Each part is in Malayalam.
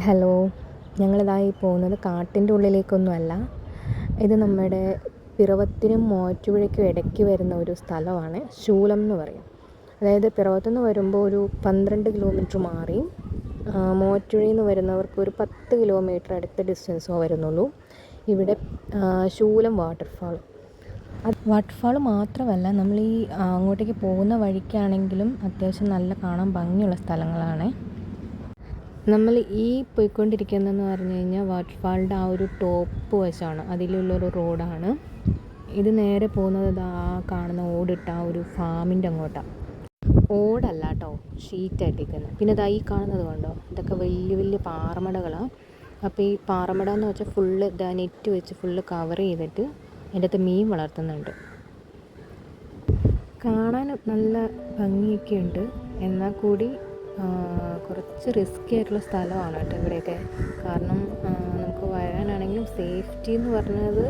ഹലോ, ഞങ്ങളിതായി പോകുന്നത് കാട്ടിൻ്റെ ഉള്ളിലേക്കൊന്നുമല്ല. ഇത് നമ്മുടെ പിറവത്തിനും മൂവാറ്റുപുഴയ്ക്കും ഇടയ്ക്ക് വരുന്ന ഒരു സ്ഥലമാണ്. ശൂലം എന്ന് പറയും. അതായത് പിറവത്തുനിന്ന് വരുമ്പോൾ ഒരു 12 കിലോമീറ്റർ മാറി, മൂവാറ്റുപുഴയിൽ നിന്ന് വരുന്നവർക്ക് ഒരു 10 കിലോമീറ്റർ അടുത്ത ഡിസ്റ്റൻസോ വരുന്നുള്ളൂ. ഇവിടെ ശൂലം വാട്ടർഫാൾ മാത്രമല്ല, നമ്മൾ ഈ അങ്ങോട്ടേക്ക് പോകുന്ന വഴിക്കാണെങ്കിലും അത്യാവശ്യം നല്ല കാണാൻ ഭംഗിയുള്ള സ്ഥലങ്ങളാണ്. നമ്മൾ ഈ പോയിക്കൊണ്ടിരിക്കുന്നതെന്ന് പറഞ്ഞു കഴിഞ്ഞാൽ വാട്ടർഫാളിൻ്റെ ആ ഒരു ടോപ്പ് വശമാണ്, അതിലുള്ളൊരു റോഡാണ്. ഇത് നേരെ പോകുന്നത് ആ കാണുന്ന ഓടിട്ട ആ ഒരു ഫാമിൻ്റെ അങ്ങോട്ടാണ്. ഓടല്ല കേട്ടോ, ഷീറ്റായിട്ടിരിക്കുന്നത്. പിന്നെ ഇതാ ഈ കാണുന്നത് കണ്ടോ, ഇതൊക്കെ വലിയ വലിയ പാറമടകളാണ്. അപ്പോൾ ഈ പാറമട എന്ന് വെച്ചാൽ ഫുള്ള് നെറ്റ് വെച്ച് ഫുള്ള് കവർ ചെയ്തിട്ട് അതിൻ്റെ അകത്ത് മീൻ വളർത്തുന്നുണ്ട്. കാണാൻ നല്ല ഭംഗിയൊക്കെ ഉണ്ട്, എന്നാൽ കൂടി കുറച്ച് റിസ്ക്കി ആയിട്ടുള്ള സ്ഥലമാണ് കേട്ടോ ഇവിടെയൊക്കെ. കാരണം നമുക്ക് വരാനാണെങ്കിലും സേഫ്റ്റി എന്ന് പറഞ്ഞത്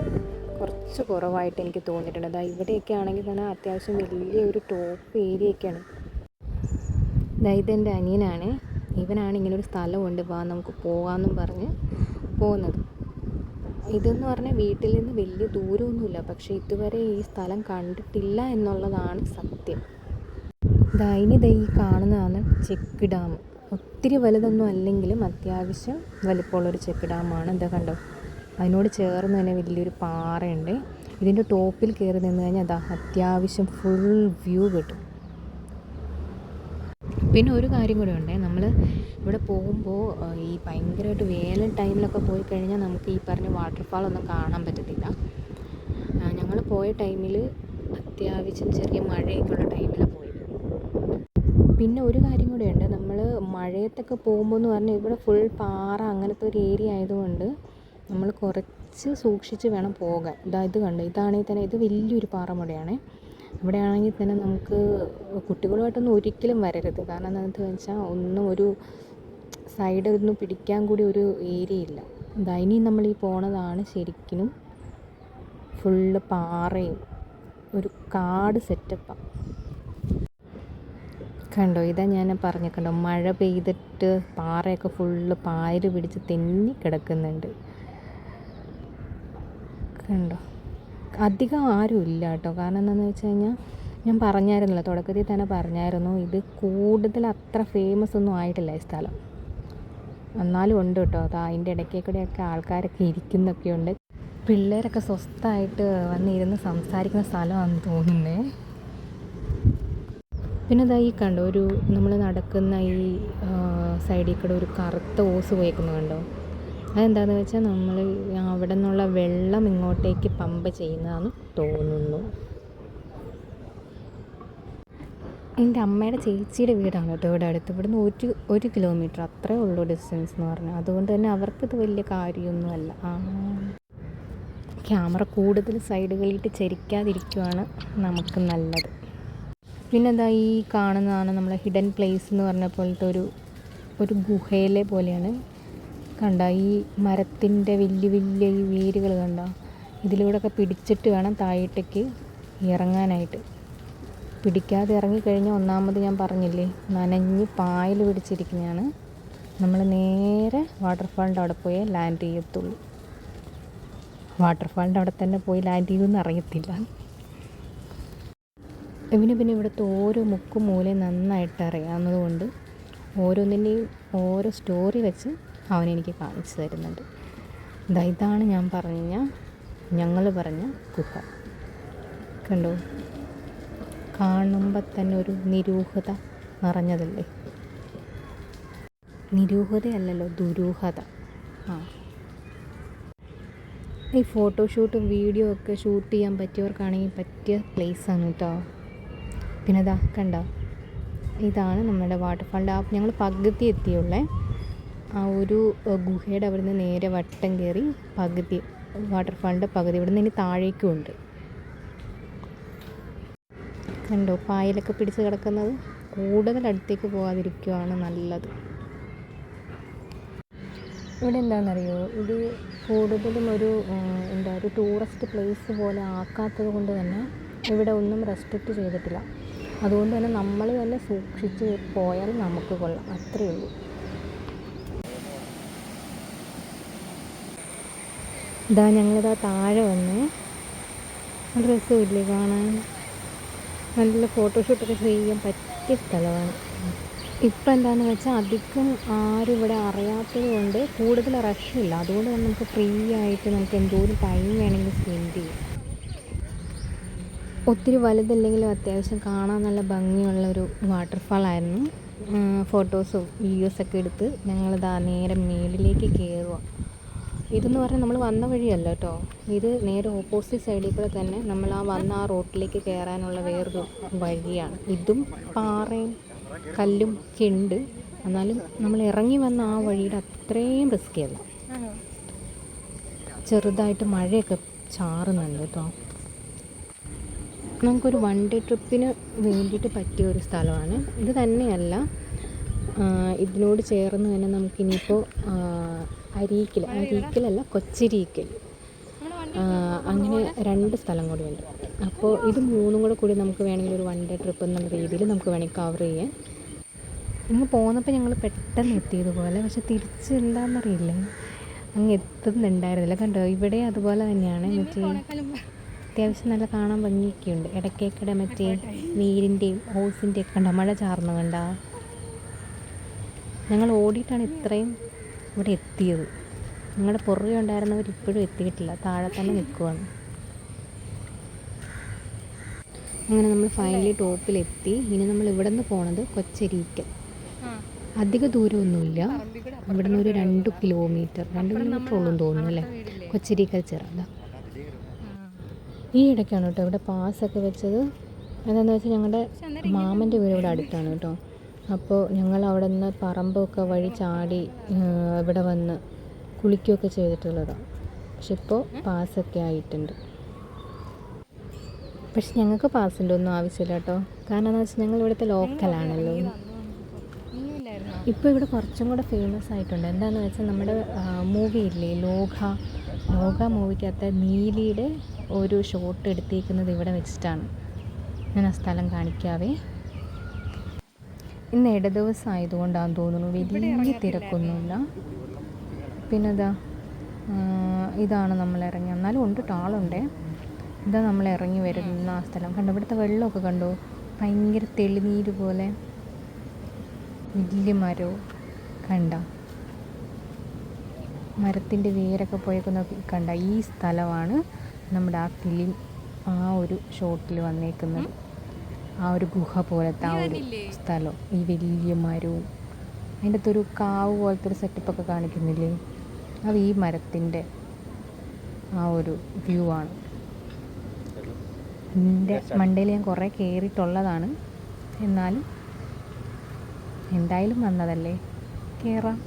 കുറച്ച് കുറവായിട്ട് എനിക്ക് തോന്നിയിട്ടുണ്ട്. അതായത് ഇവിടെയൊക്കെ ആണെങ്കിൽ തന്നെ അത്യാവശ്യം വലിയൊരു ടോപ്പ് ഏരിയയൊക്കെയാണ്. ഇതെൻ്റെ അനിയനാണ്. ഇവനാണ് ഇങ്ങനൊരു സ്ഥലമുണ്ട്, വാ നമുക്ക് പോകാമെന്നും പറഞ്ഞ് പോകുന്നത്. ഇതെന്ന് പറഞ്ഞാൽ വീട്ടിൽ നിന്ന് വലിയ ദൂരമൊന്നുമില്ല, പക്ഷേ ഇതുവരെ ഈ സ്ഥലം കണ്ടിട്ടില്ല എന്നുള്ളതാണ് സത്യം. ഇനി ഈ കാണുന്നതാണ് ചെക്ക് ഡാം. ഒത്തിരി വലുതൊന്നും അല്ലെങ്കിലും അത്യാവശ്യം വലിപ്പമുള്ളൊരു ചെക്ക് ഡാമാണ്. എന്താ കണ്ടോ, അതിനോട് ചേർന്ന് തന്നെ വലിയൊരു പാറയുണ്ട്. ഇതിൻ്റെ ടോപ്പിൽ കയറി നിന്ന് കഴിഞ്ഞാൽ അത്യാവശ്യം ഫുൾ വ്യൂ കിട്ടും. പിന്നെ ഒരു കാര്യം കൂടെ ഉണ്ട്, നമ്മൾ ഇവിടെ പോകുമ്പോൾ ഈ ഭയങ്കരമായിട്ട് വേനൽ ടൈമിലൊക്കെ പോയി കഴിഞ്ഞാൽ നമുക്ക് ഈ പറഞ്ഞ വാട്ടർഫാളൊന്നും കാണാൻ പറ്റത്തില്ല. ഞങ്ങൾ പോയ ടൈമിൽ അത്യാവശ്യം ചെറിയ മഴയൊക്കെ ഉള്ള ടൈമിലാണ് പോയത്. പിന്നെ ഒരു കാര്യം കൂടെയുണ്ട്, നമ്മൾ മഴയത്തൊക്കെ പോകുമ്പോൾ എന്ന് പറഞ്ഞാൽ ഇവിടെ ഫുൾ പാറ അങ്ങനത്തെ ഒരു ഏരിയ ആയതുകൊണ്ട് നമ്മൾ കുറച്ച് സൂക്ഷിച്ച് വേണം പോകാൻ. ഇത് കണ്ടോ, ഇതാണെങ്കിൽ തന്നെ ഇത് വലിയൊരു പാറമടയാണ്. ഇവിടെ ആണെങ്കിൽ തന്നെ നമുക്ക് കുട്ടികളുമായിട്ടൊന്നും ഒരിക്കലും വരരുത്. കാരണം എന്താണെന്ന് വെച്ചാൽ ഒന്നും ഒരു സൈഡൊന്നും പിടിക്കാൻ കൂടി ഒരു ഏരിയ ഇല്ല. ഇനി നമ്മൾ ഈ പോണതാണ് ശരിക്കും ഫുള്ള് പാറയും ഒരു കാട് സെറ്റപ്പാണ്. കണ്ടോ, ഞാൻ പറഞ്ഞേക്കണ്ടോ, മഴ പെയ്തിട്ട് പാറയൊക്കെ ഫുള്ള് പായല് പിടിച്ച് തെന്നി കിടക്കുന്നുണ്ട്. കണ്ടോ, അധികം ആരും ഇല്ല കേട്ടോ. കാരണം എന്താണെന്ന് വെച്ച് കഴിഞ്ഞാൽ ഞാൻ പറഞ്ഞായിരുന്നല്ലോ, തുടക്കത്തിൽ തന്നെ പറഞ്ഞായിരുന്നു, ഇത് കൂടുതൽ അത്ര ഫേമസ് ഒന്നും ആയിട്ടില്ല ഈ സ്ഥലം. എന്നാലും ഉണ്ട് കേട്ടോ. അതിൻ്റെ ഇടയ്ക്കൂടെയൊക്കെ ആൾക്കാരൊക്കെ ഇരിക്കുന്നൊക്കെ ഉണ്ട്. പിള്ളേരൊക്കെ സ്വസ്ഥമായിട്ട് വന്നിരുന്ന് സംസാരിക്കുന്ന സ്ഥലമാണെന്ന് തോന്നുന്നേ. പിന്നെ ഈ കണ്ടോ, ഒരു നമ്മൾ നടക്കുന്ന ഈ സൈഡിൽ കൂടെ ഒരു കറുത്ത ഓസ് പോയേക്കുന്നത് കണ്ടോ. അതെന്താണെന്ന് വെച്ചാൽ നമ്മൾ അവിടെ നിന്നുള്ള വെള്ളം ഇങ്ങോട്ടേക്ക് പമ്പ് ചെയ്യുന്നതാണെന്ന് തോന്നുന്നു. എൻ്റെ അമ്മയുടെ ചേച്ചിയുടെ വീടാണ് കേട്ടോ ഇവിടെ അടുത്ത്. ഇവിടുന്ന് ഒരു കിലോമീറ്റർ അത്രേ ഉള്ളൂ ഡിസ്റ്റൻസ് എന്ന് പറഞ്ഞാൽ. അതുകൊണ്ട് തന്നെ അവർക്കിത് വലിയ കാര്യമൊന്നുമല്ല. ക്യാമറ കൂടുതൽ സൈഡുകളിലിട്ട് ചരിക്കാതിരിക്കുവാണ് നമുക്ക് നല്ലത്. പിന്നെ ഈ കാണുന്നതാണ് നമ്മളെ ഹിഡൻ പ്ലേസ് എന്ന് പറഞ്ഞ പോലത്തെ ഒരു ഗുഹയിലെ പോലെയാണ്. കണ്ട, ഈ മരത്തിൻ്റെ വലിയ വലിയ ഈ വേരുകൾ കണ്ട, ഇതിലൂടെയൊക്കെ പിടിച്ചിട്ട് വേണം താഴേക്ക് ഇറങ്ങാനായിട്ട്. പിടിക്കാതെ ഇറങ്ങിക്കഴിഞ്ഞാൽ ഒന്നാമത് ഞാൻ പറഞ്ഞില്ലേ, നനഞ്ഞ് പായൽ പിടിച്ചിരിക്കുന്നതാണ്. നമ്മൾ നേരെ വാട്ടർഫാളിൻ്റെ അവിടെ പോയി ലാൻഡ് ചെയ്യത്തുള്ളൂ. വാട്ടർഫാളിൻ്റെ അവിടെ തന്നെ പോയി ലാൻഡ് ചെയ്യുമെന്ന് അറിയത്തില്ല. പിന്നെ ഇവിടുത്തെ ഓരോ മുക്കും മൂലയും നന്നായിട്ട് അറിയാവുന്നതുകൊണ്ട് ഓരോന്നിൻ്റെയും ഓരോ സ്റ്റോറി വെച്ച് അവനെനിക്ക് കാണിച്ചു തരുന്നുണ്ട്. ഇതാണ് ഞങ്ങൾ പറഞ്ഞ ഗുഹ. കണ്ടോ, കാണുമ്പോൾ തന്നെ ഒരു നിരൂഹത നിറഞ്ഞതല്ലേ. നിരൂഹതയല്ലല്ലോ, ദുരൂഹത. ഈ ഫോട്ടോഷൂട്ടും വീഡിയോ ഒക്കെ ഷൂട്ട് ചെയ്യാൻ പറ്റിയവർക്കാണെങ്കിൽ പറ്റിയ പ്ലേസാണ് കേട്ടോ. പിന്നെ കണ്ടോ, ഇതാണ് നമ്മുടെ വാട്ടർഫാളിൻ്റെ ഞങ്ങൾ പകുതി എത്തിയുള്ളേ. ആ ഒരു ഗുഹയുടെ അവിടെ നിന്ന് നേരെ വട്ടം കയറി പകുതി വാട്ടർഫാളിൻ്റെ പകുതി. ഇവിടെ നിന്ന് ഇനി താഴേക്കും ഉണ്ട്. കണ്ടോ, പായലൊക്കെ പിടിച്ച് കിടക്കുന്നത്. കൂടുതൽ അടുത്തേക്ക് പോകാതിരിക്കുകയാണ് നല്ലത്. ഇവിടെ എന്താണെന്നറിയോ, ഇത് കൂടുതലും ഒരു ടൂറിസ്റ്റ് പ്ലേസ് പോലെ ആക്കാത്തത് കൊണ്ട് തന്നെ ഇവിടെ ഒന്നും റെസ്ട്രിക്റ്റ് ചെയ്തിട്ടില്ല. അതുകൊണ്ട് തന്നെ നമ്മൾ തന്നെ സൂക്ഷിച്ച് പോയാൽ നമുക്ക് കൊള്ളാം, അത്രയേ ഉള്ളൂ. ഇതാ ഞങ്ങളിതാ താഴെ വന്ന്. നല്ല രസമില്ലേ കാണാൻ? നല്ല ഫോട്ടോഷൂട്ടൊക്കെ ചെയ്യാൻ പറ്റിയ സ്ഥലമാണ്. ഇപ്പം എന്താണെന്ന് വെച്ചാൽ അധികം ആരും ഇവിടെ അറിയാത്തത് കൊണ്ട് കൂടുതൽ റഷില്ല. അതുകൊണ്ട് തന്നെ നമുക്ക് ഫ്രീ ആയിട്ട് നമുക്ക് എന്തോരം ടൈം വേണമെങ്കിലും സ്പെൻഡ് ചെയ്യാം. ഒത്തിരി വലുതല്ലെങ്കിലും അത്യാവശ്യം കാണാൻ നല്ല ഭംഗിയുള്ളൊരു വാട്ടർഫാളായിരുന്നു. ഫോട്ടോസും വീഡിയോസൊക്കെ എടുത്ത് ഞങ്ങളിതാ നേരെ മേളിലേക്ക് കയറുക. ഇതെന്ന് പറഞ്ഞാൽ നമ്മൾ വന്ന വഴിയല്ല കേട്ടോ. ഇത് നേരെ ഓപ്പോസിറ്റ് സൈഡിൽ കൂടെ തന്നെ നമ്മൾ ആ റോട്ടിലേക്ക് കയറാനുള്ള വേറൊരു വഴിയാണ്. ഇതും പാറയും കല്ലും ഒക്കെ ഉണ്ട്. എന്നാലും നമ്മൾ ഇറങ്ങി വന്ന ആ വഴിയുടെ അത്രയും റിസ്ക്കിയല്ല. ചെറുതായിട്ട് മഴയൊക്കെ ചാറുന്നുണ്ട് കേട്ടോ. നമുക്കൊരു 1 ഡേ ട്രിപ്പിന് വേണ്ടിയിട്ട് പറ്റിയ ഒരു സ്ഥലമാണ്. ഇത് തന്നെയല്ല, ഇതിനോട് ചേർന്ന് തന്നെ നമുക്കിനിയിപ്പോൾ അരീക്കലല്ല കൊച്ചിരീക്കൽ, അങ്ങനെ 2 സ്ഥലം കൂടിയുണ്ട്. അപ്പോൾ ഇത് 3 കൂടി നമുക്ക് വേണമെങ്കിൽ ഒരു 1 ഡേ ട്രിപ്പ് എന്നുള്ള രീതിയിൽ നമുക്ക് വേണമെങ്കിൽ കവർ ചെയ്യാൻ. ഇങ്ങ് പോന്നപ്പോൾ ഞങ്ങൾ പെട്ടെന്ന് എത്തിയതുപോലെ, പക്ഷെ തിരിച്ച് എന്താണെന്നറിയില്ല, അങ്ങ് എത്തുന്നുണ്ടായിരുന്നില്ല. കണ്ടോ, ഇവിടെ അതുപോലെ തന്നെയാണ്. മറ്റേ അത്യാവശ്യം നല്ല കാണാൻ ഭംഗിയൊക്കെ ഉണ്ട്. ഇടയ്ക്കേക്കിടെ മറ്റേ നീരിൻ്റെയും ഓസിൻ്റെയൊക്കെ കണ്ടോ, മഴ ചാർന്ന് കണ്ട. ഞങ്ങൾ ഓടിയിട്ടാണ് ഇത്രയും ഇവിടെ എത്തിയത്. ഞങ്ങളുടെ പുറകെ ഉണ്ടായിരുന്നവർ ഇപ്പോഴും എത്തിയിട്ടില്ല, താഴെ തന്നെ നിൽക്കുവാണ്. അങ്ങനെ നമ്മൾ ഫൈനലി ടോപ്പിലെത്തി. ഇനി നമ്മൾ ഇവിടെ നിന്ന് പോണത് കൊച്ചരീക്കൽ. അധിക ദൂരമൊന്നുമില്ല, ഇവിടെ നിന്ന് ഒരു 2 കിലോമീറ്റർ ഉള്ളൂ തോന്നുന്നു അല്ലേ, കൊച്ചരീക്കൽ ചെറുത. ഈ ഇടയ്ക്കാണ് കേട്ടോ ഇവിടെ പാസ്സൊക്കെ വെച്ചത്. എന്താണെന്ന് വെച്ചാൽ ഞങ്ങളുടെ മാമൻ്റെ വീട് ഇവിടെ അടുത്താണ് കേട്ടോ. അപ്പോൾ ഞങ്ങൾ അവിടെ നിന്ന് പറമ്പൊക്കെ വഴി ചാടി ഇവിടെ വന്ന് കുളിക്കുകയൊക്കെ ചെയ്തിട്ടുള്ളതാണ്. പക്ഷെ ഇപ്പോൾ പാസ്സൊക്കെ ആയിട്ടുണ്ട്. പക്ഷെ ഞങ്ങൾക്ക് പാസിൻ്റെ ഒന്നും ആവശ്യമില്ല കേട്ടോ. കാരണം എന്താണെന്ന് വെച്ചാൽ ഞങ്ങൾ ഇവിടുത്തെ ലോക്കലാണല്ലോ. ഇപ്പോൾ ഇവിടെ കുറച്ചും കൂടെ ഫേമസ് ആയിട്ടുണ്ട്. എന്താണെന്ന് വെച്ചാൽ നമ്മുടെ മൂവിയില്ലേ ലോക മൂവിക്കകത്ത് നീലിയുടെ ഒരു ഷോട്ട് എടുത്തേക്കുന്നത് ഇവിടെ വെച്ചിട്ടാണ്. ഞാൻ ആ സ്ഥലം കാണിക്കാവേ. ഇന്ന് ദിവസം ആയതുകൊണ്ടാണെന്ന് തോന്നുന്നു വലിയ തിരക്കൊന്നുമില്ല. പിന്നെ ഇതാണ് നമ്മൾ ഇറങ്ങി, എന്നാലും ഉണ്ട് ആളുണ്ടേ. ഇതാ നമ്മൾ ഇറങ്ങി വരുന്ന ആ സ്ഥലം കണ്ടോ. ഇവിടുത്തെ വെള്ളമൊക്കെ കണ്ടോ, ഭയങ്കര തെളിനീര് പോലെ. വലിയ മരവും കണ്ട, മരത്തിൻ്റെ വേരൊക്കെ പോയേക്കുന്ന കണ്ട. ഈ സ്ഥലമാണ് നമ്മുടെ ആ ഫിലിം ആ ഒരു ഷോട്ടിൽ വന്നേക്കുന്നത്. ആ ഒരു ഗുഹ പോലത്തെ ആ ഒരു സ്ഥലം, ഈ വലിയ മരവും അതിൻ്റെ അകത്തൊരു കാവ് പോലത്തെ ഒരു സെറ്റപ്പൊക്കെ കാണിക്കുന്നില്ലേ, അത് ഈ മരത്തിൻ്റെ ആ ഒരു വ്യൂ ആണ്. എൻ്റെ മണ്ടയിൽ ഞാൻ കുറേ കയറിയിട്ടുള്ളതാണ്, എന്നാലും എന്തായാലും വന്നതല്ലേ, കയറാം.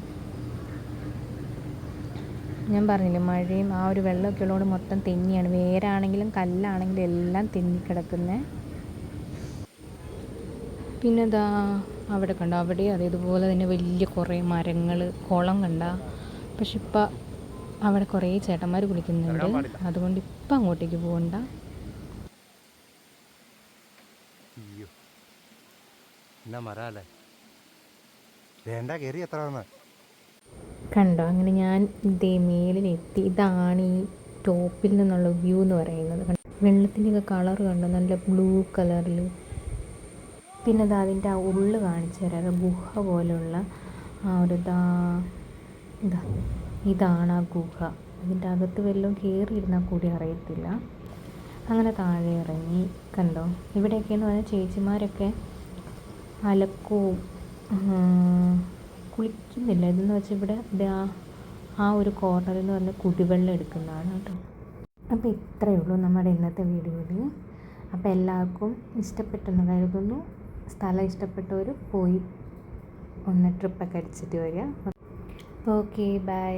ഞാൻ പറഞ്ഞില്ലേ, മഴയും ആ ഒരു വെള്ളമൊക്കെ ഉള്ളതുകൊണ്ട് മൊത്തം തെന്നിയാണ്. വേരാണെങ്കിലും കല്ലാണെങ്കിലും എല്ലാം തെന്നിക്കിടക്കുന്നത്. പിന്നെ അവിടെ കണ്ട, അവിടെ അതേതുപോലെ തന്നെ വലിയ കുറേ മരങ്ങൾ, കുളം കണ്ട. പക്ഷെ ഇപ്പം അവിടെ കുറേ ചേട്ടന്മാർ കുളിക്കുന്നുണ്ട്, അതുകൊണ്ട് ഇപ്പം അങ്ങോട്ടേക്ക് പോകണ്ട. കണ്ടോ, അങ്ങനെ ഞാൻ ഇതേ മേളിലെത്തി. ഇതാണ് ഈ ടോപ്പിൽ നിന്നുള്ള വ്യൂ എന്ന് പറയുന്നത്. വെള്ളത്തിൻ്റെയൊക്കെ കളർ കണ്ടോ, നല്ല ബ്ലൂ കളറിൽ. പിന്നെ അതിൻ്റെ ആ ഉള്ളു കാണിച്ചു തരാം, ഗുഹ പോലുള്ള ആ ഒരു ഇതാണ് ആ ഗുഹ. ഇതിൻ്റെ അകത്ത് വല്ലതും കയറിയിരുന്നാൽ കൂടി അറിയത്തില്ല. അങ്ങനെ താഴെ ഇറങ്ങി. കണ്ടോ, ഇവിടെയൊക്കെയെന്ന് പറഞ്ഞാൽ ചേച്ചിമാരൊക്കെ അലക്കവും കുളിക്കുന്നില്ല. ഇതെന്ന് വെച്ചാൽ ഇവിടെ ആ ഒരു കോർണറിൽ നിന്ന് പറഞ്ഞാൽ കുടിവെള്ളം എടുക്കുന്നതാണ് കേട്ടോ. അപ്പോൾ ഇത്രയേ ഉള്ളൂ നമ്മുടെ ഇന്നത്തെ വീഡിയോയിൽ. അപ്പോൾ എല്ലാവർക്കും ഇഷ്ടപ്പെട്ടെന്ന് കരുതുന്നു. സ്ഥലം ഇഷ്ടപ്പെട്ടവർ പോയി ഒന്ന് ട്രിപ്പൊക്കെ അടിച്ചിട്ട് വരിക. Okay, by.